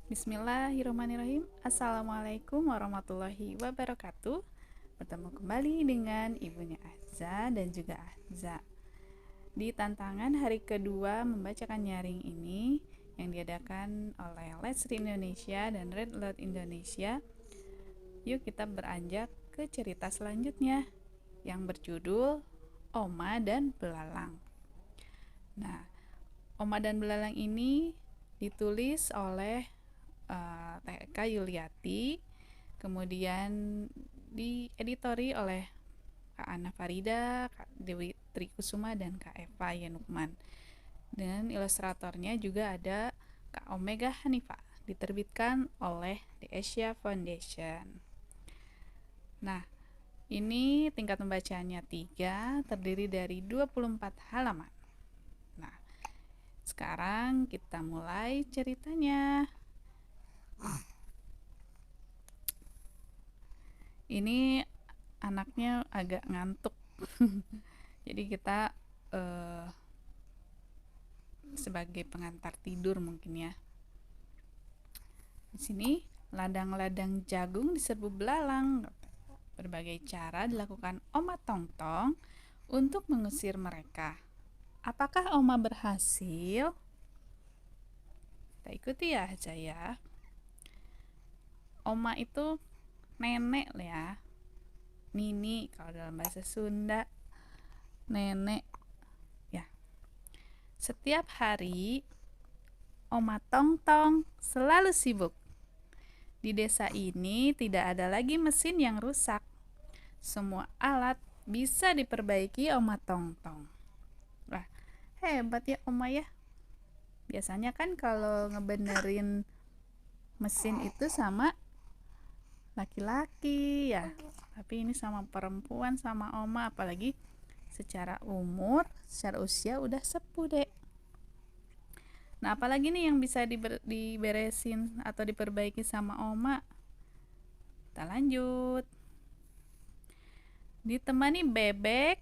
Bismillahirrahmanirrahim. Assalamualaikum warahmatullahi wabarakatuh. Bertemu kembali dengan ibunya Ahza dan juga Ahza di tantangan hari kedua membacakan nyaring ini yang diadakan oleh Let's Read Indonesia dan Red Alert Indonesia. Yuk kita beranjak ke cerita selanjutnya yang berjudul Oma dan Belalang. Nah, Oma dan Belalang ini ditulis oleh TK Yuliati, kemudian dieditori oleh Kak Ana Farida, Kak Dewi Trikusuma, dan Kak Eva Yenukman. Dan ilustratornya juga ada Kak Omega Hanifa, diterbitkan oleh The Asia Foundation. Nah, ini tingkat pembacaannya 3, terdiri dari 24 halaman. Nah, sekarang kita mulai ceritanya. Ini anaknya agak ngantuk. Jadi kita sebagai pengantar tidur mungkin ya. Di sini ladang-ladang jagung diserbu belalang. Berbagai cara dilakukan Oma Tongtong untuk mengusir mereka. Apakah Oma berhasil? Kita ikuti ya aja ya. Oma itu nenek ya. Nini kalau dalam bahasa Sunda. Nenek ya. Setiap hari Oma Tongtong selalu sibuk. Di desa ini tidak ada lagi mesin yang rusak. Semua alat bisa diperbaiki Oma Tongtong. Wah, hebat ya Oma ya. Biasanya kan kalau ngebenerin mesin itu sama laki-laki ya. Tapi ini sama perempuan, sama Oma, apalagi secara umur, secara usia udah sepuh dek. Nah, apalagi nih yang bisa diberesin atau diperbaiki sama Oma? Kita lanjut. Ditemani bebek.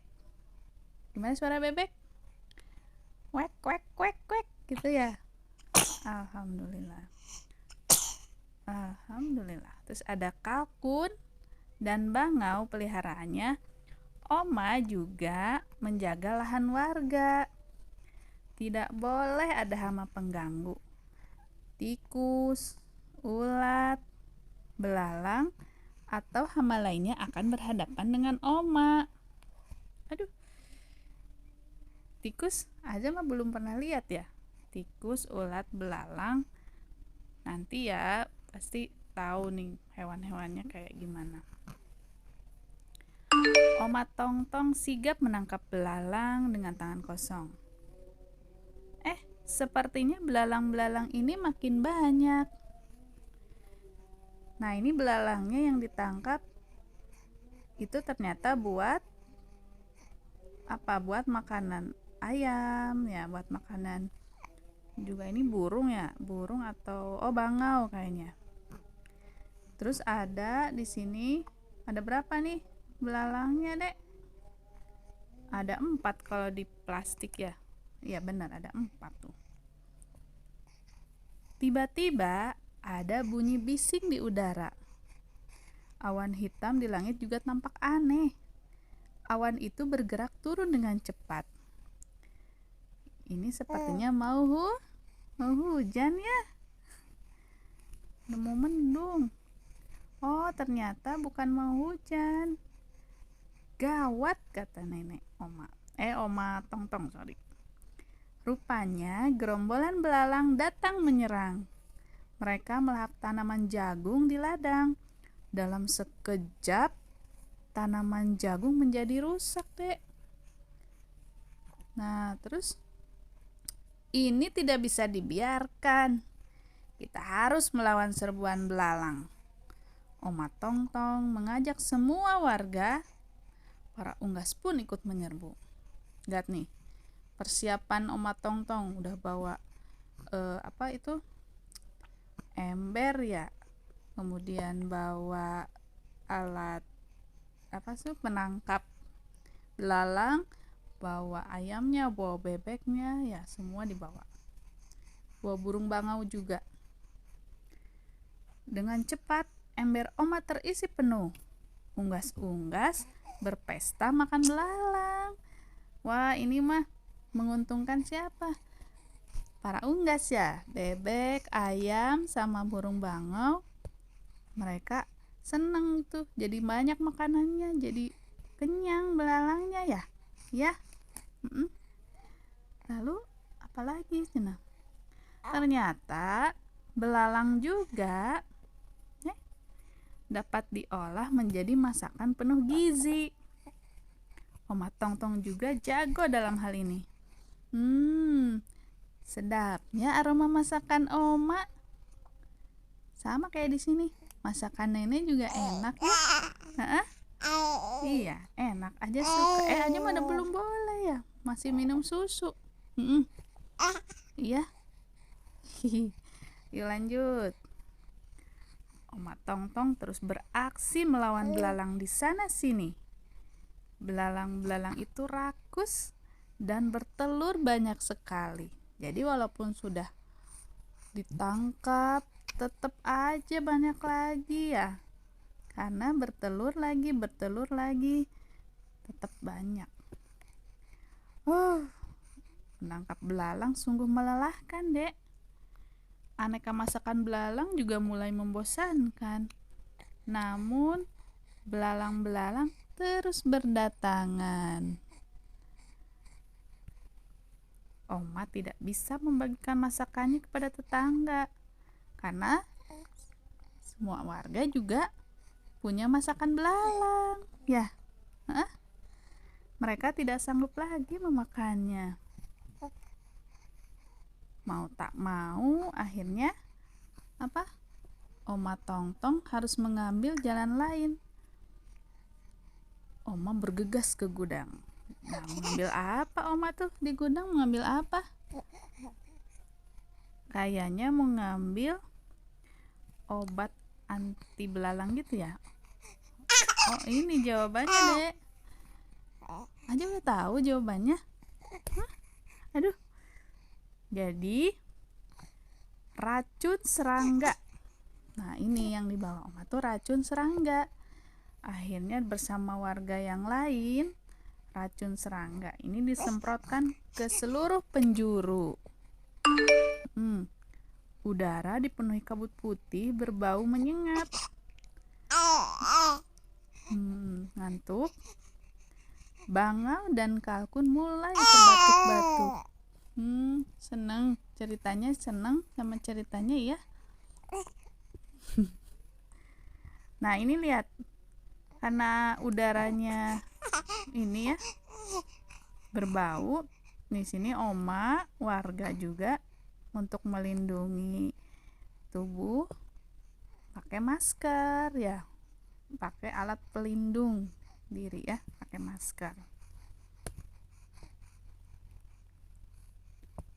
Gimana suara bebek? Kwek kwek kwek kwek gitu ya. Alhamdulillah. Alhamdulillah. Terus ada kalkun dan bangau peliharaannya. Oma juga menjaga lahan warga. Tidak boleh ada hama pengganggu. Tikus, ulat, belalang, atau hama lainnya akan berhadapan dengan Oma. Aduh, tikus aja mah belum pernah lihat ya. Tikus, ulat, belalang. Nanti ya pasti tahu nih hewan-hewannya kayak gimana. Oma Tongtong sigap menangkap belalang dengan tangan kosong. Sepertinya belalang-belalang ini makin banyak. Nah, ini belalangnya yang ditangkap itu ternyata buat apa? Buat makanan ayam ya, buat makanan juga ini burung ya, burung atau bangau kayaknya. Terus ada di sini ada berapa nih belalangnya dek? Ada 4 kalau di plastik ya. Iya benar ada 4 tuh. Tiba-tiba ada bunyi bising di udara. Awan hitam di langit juga tampak aneh. Awan itu bergerak turun dengan cepat. Ini sepertinya mau hujan ya. Udah mau mendung. Oh, ternyata bukan mau hujan. Gawat, kata nenek Oma Tongtong, sorry. Rupanya gerombolan belalang datang menyerang. Mereka melahap tanaman jagung di ladang. Dalam sekejap, tanaman jagung menjadi rusak, dek. Nah, terus ini tidak bisa dibiarkan. Kita harus melawan serbuan belalang. Oma Tongtong mengajak semua warga. Para unggas pun ikut menyerbu. Lihat nih, persiapan Oma Tongtong udah bawa ember ya, kemudian bawa alat penangkap belalang, bawa ayamnya, bawa bebeknya ya, semua dibawa. Bawa burung bangau juga. Dengan cepat, ember Oma terisi penuh. Unggas-unggas berpesta makan belalang. Wah, ini mah menguntungkan siapa? Para unggas ya, bebek, ayam, sama burung bangau. Mereka seneng tuh, jadi banyak makanannya, jadi kenyang belalangnya ya. Ya. Lalu apalagi cina? Ternyata belalang juga dapat diolah menjadi masakan penuh gizi. Oma Tongtong juga jago dalam hal ini. Sedapnya aroma masakan Oma. Sama kayak di sini. Masakan nenek juga enak ya. Iya, enak aja suka. Aja mana belum boleh ya. Masih minum susu. Iya. Yuk lanjut. Oma Tongtong terus beraksi melawan belalang di sana sini. Belalang-belalang itu rakus dan bertelur banyak sekali. Jadi walaupun sudah ditangkap, tetap aja banyak lagi ya. Karena bertelur lagi, tetap banyak. Menangkap belalang sungguh melelahkan, Dek. Aneka masakan belalang juga mulai membosankan. Namun, belalang-belalang terus berdatangan. Oma tidak bisa membagikan masakannya kepada tetangga, karena semua warga juga punya masakan belalang. Ya, mereka tidak sanggup lagi memakannya. Mau tak mau, akhirnya Oma Tongtong harus mengambil jalan lain. Oma bergegas ke gudang. Nah, mengambil apa Oma tuh di gudang? Mengambil apa? Kayaknya mengambil obat anti belalang gitu ya. Oh, ini jawabannya, Dek. Aja udah tahu jawabannya. Aduh. Jadi racun serangga. Nah, ini yang dibawa Oma tuh racun serangga. Akhirnya bersama warga yang lain, racun serangga ini disemprotkan ke seluruh penjuru. Udara dipenuhi kabut putih berbau menyengat. Ngantuk. Bangau dan kalkun mulai terbatuk-batuk. Seneng ceritanya, seneng sama ceritanya ya. Nah, ini lihat, karena udaranya ini ya berbau. Di sini Oma, warga juga untuk melindungi tubuh pakai masker ya, pakai alat pelindung diri ya, pakai masker.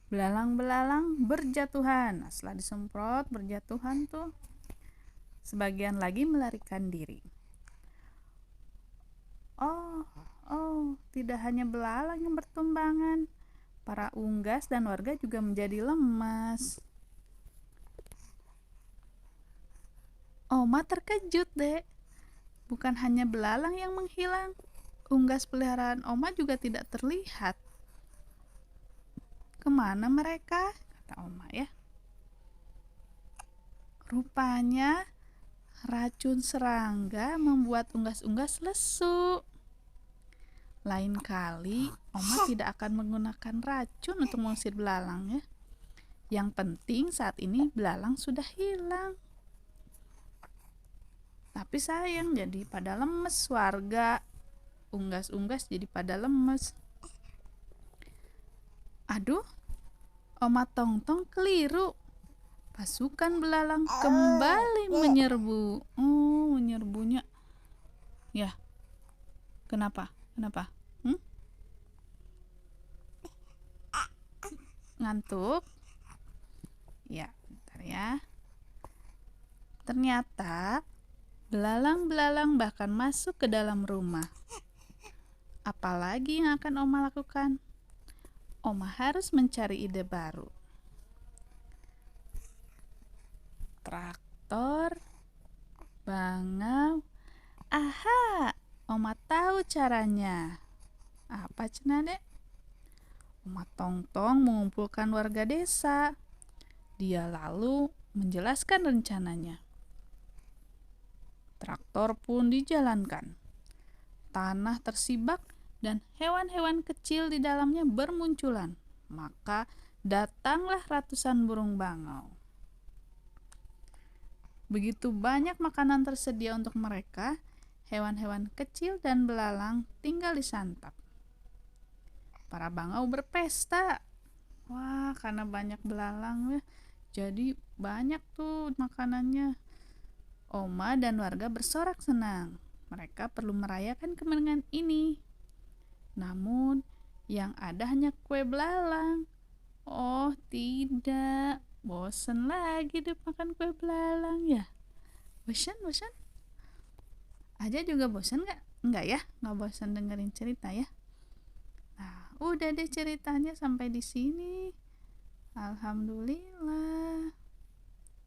Belalang-belalang berjatuhan. Nah, setelah disemprot berjatuhan tuh, sebagian lagi melarikan diri. Tidak hanya belalang yang bertumbangan, para unggas dan warga juga menjadi lemas. Oma terkejut, Dek. Bukan hanya belalang yang menghilang, unggas peliharaan Oma juga tidak terlihat. Kemana mereka? Kata Oma ya. Rupanya racun serangga membuat unggas-unggas lesu. Lain kali Oma tidak akan menggunakan racun untuk mengusir belalang ya. Yang penting saat ini belalang sudah hilang. Tapi sayang, jadi pada lemes warga. Unggas-unggas jadi pada lemes. Aduh, Oma Tongtong keliru. Pasukan belalang kembali menyerbu. Menyerbunya. Ya. Kenapa? Ngantuk? Ya, bentar ya. Ternyata belalang-belalang bahkan masuk ke dalam rumah. Apalagi yang akan Oma lakukan? Oma harus mencari ide baru. Trak traktor, bangau. Aha, Oma tahu caranya. Apa cenah dek? Oma Tongtong mengumpulkan warga desa. Dia lalu menjelaskan rencananya. Traktor pun dijalankan. Tanah tersibak dan hewan-hewan kecil di dalamnya bermunculan. Maka datanglah ratusan burung bangau. Begitu banyak makanan tersedia untuk mereka, hewan-hewan kecil dan belalang tinggal disantap. Para bangau berpesta. Wah, karena banyak belalang ya, jadi banyak tuh makanannya. Oma dan warga bersorak senang. Mereka perlu merayakan kemenangan ini. Namun, yang ada hanya kue belalang. Oh, tidak. Bosan lagi deh makan kue belalang ya. Bosan? Aja juga bosan gak? Enggak ya? Nggak bosan dengerin cerita ya? Nah, udah deh ceritanya sampai di sini. Alhamdulillah.